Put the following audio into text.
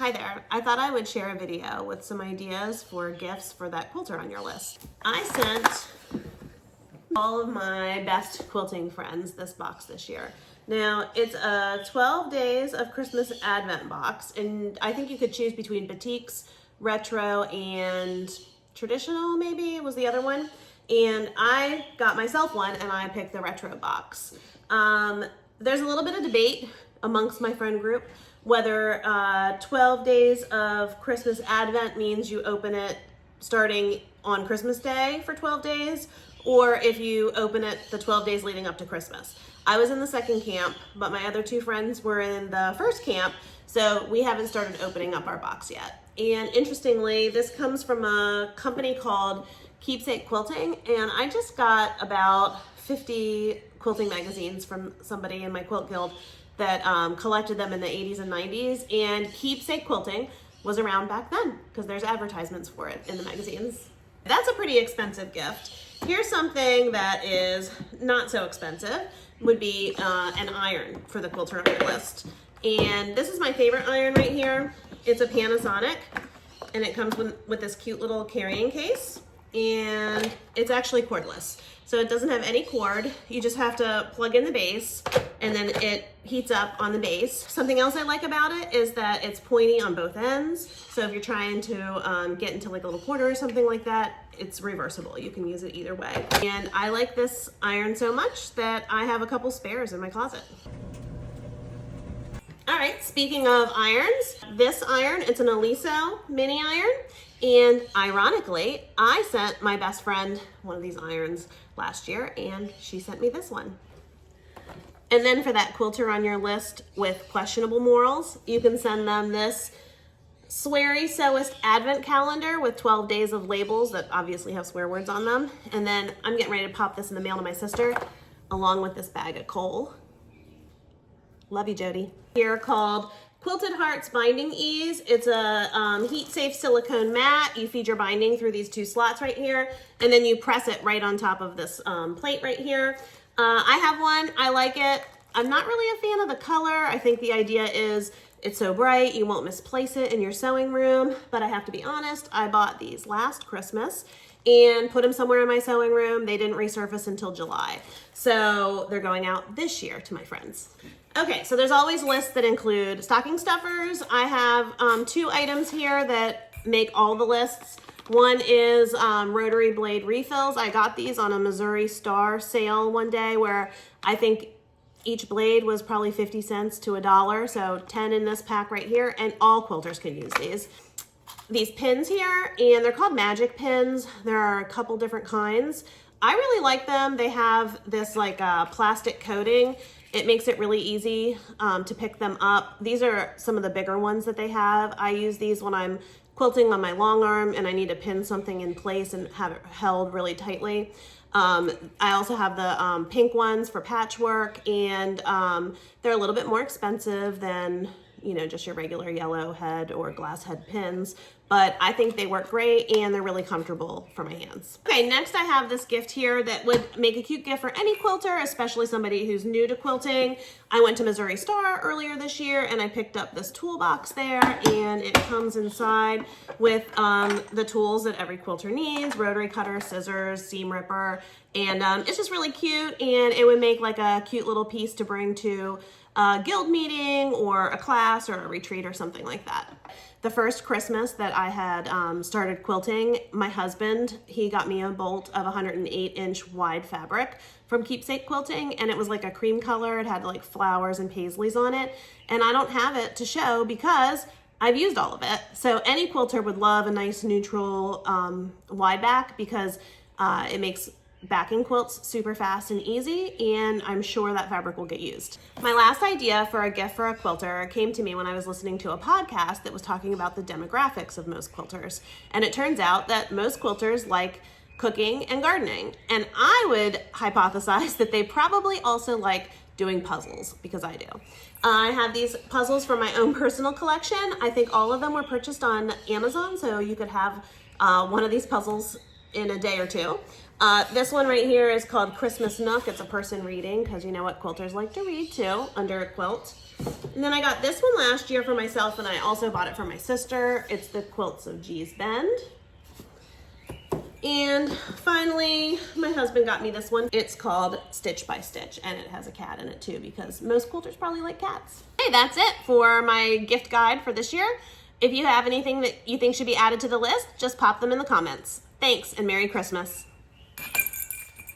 Hi there. I thought I would share a video with some ideas for gifts for that quilter on your list. I sent all of my best quilting friends this box this year. Now, it's a 12 days of Christmas Advent box, and I think you could choose between batiks, retro, and traditional maybe was the other one. And I got myself one, and I picked the retro box. There's a little bit of debate amongst my friend group whether 12 days of Christmas Advent means you open it starting on Christmas Day for 12 days, or if you open it the 12 days leading up to Christmas. I was in the second camp, but my other two friends were in the first camp, so we haven't started opening up our box yet. And interestingly, this comes from a company called Keepsake Quilting, and I just got about 50 quilting magazines from somebody in my quilt guild that collected them in the 80s and 90s, and Keepsake Quilting was around back then because there's advertisements for it in the magazines. That's a pretty expensive gift. Here's something that is not so expensive, would be an iron for the quilter on your list. And this is my favorite iron right here. It's a Panasonic, and it comes with this cute little carrying case, and it's actually cordless. So it doesn't have any cord. You just have to plug in the base, and then it heats up on the base. Something else I like about it is that it's pointy on both ends. So if you're trying to get into like a little corner or something like that, it's reversible. You can use it either way. And I like this iron so much that I have a couple spares in my closet. All right, speaking of irons, this iron, it's an Aliso mini iron. And ironically, I sent my best friend one of these irons last year, and she sent me this one. And then for that quilter on your list with questionable morals, you can send them this Sweary Sewist Advent Calendar with 12 days of labels that obviously have swear words on them. And then I'm getting ready to pop this in the mail to my sister, along with this bag of coal. Love you, Jody. Here called Quilted Hearts Binding Ease. It's a heat-safe silicone mat. You feed your binding through these two slots right here, and then you press it right on top of this plate right here. I have one. I like it. I'm not really a fan of the color. I think the idea is it's so bright you won't misplace it in your sewing room, but I have to be honest, I bought these last Christmas and put them somewhere in my sewing room. They didn't resurface until July, so they're going out this year to my friends. Okay, so there's always lists that include stocking stuffers. I have two items here that make all the lists. One is rotary blade refills. I got these on a Missouri Star sale one day where I think each blade was probably 50 cents to $1, so 10 in this pack right here, and all quilters can use these. These pins here, and they're called magic pins. There are a couple different kinds. I really like them. They have this like plastic coating. It makes it really easy to pick them up. These are some of the bigger ones that they have. I use these when I'm quilting on my long arm and I need to pin something in place and have it held really tightly. I also have the pink ones for patchwork, and they're a little bit more expensive than, you know, just your regular yellow head or glass head pins, but I think they work great and they're really comfortable for my hands. Okay, next I have this gift here that would make a cute gift for any quilter, especially somebody who's new to quilting. I went to Missouri Star earlier this year and I picked up this toolbox there, and it comes inside with the tools that every quilter needs: rotary cutter, scissors, seam ripper, and it's just really cute, and it would make like a cute little piece to bring to a guild meeting or a class or a retreat or something like that. The first Christmas that I had started quilting, my husband, he got me a bolt of 108-inch wide fabric from Keepsake Quilting, and it was like a cream color. It had like flowers and paisleys on it, and I don't have it to show because I've used all of it. So any quilter would love a nice neutral wide back because it makes backing quilts super fast and easy, and I'm sure that fabric will get used. My last idea for a gift for a quilter came to me when I was listening to a podcast that was talking about the demographics of most quilters, and it turns out that most quilters like cooking and gardening, and I would hypothesize that they probably also like doing puzzles, because I do. I have these puzzles from my own personal collection. I think all of them were purchased on Amazon, so you could have one of these puzzles in a day or two. This one right here is called Christmas Nook. It's a person reading, because you know what, quilters like to read too, under a quilt. And then I got this one last year for myself, and I also bought it for my sister. It's the Quilts of G's Bend. And finally, my husband got me this one. It's called Stitch by Stitch, and it has a cat in it too, because most quilters probably like cats. Hey, that's it for my gift guide for this year. If you have anything that you think should be added to the list, just pop them in the comments. Thanks, and Merry Christmas.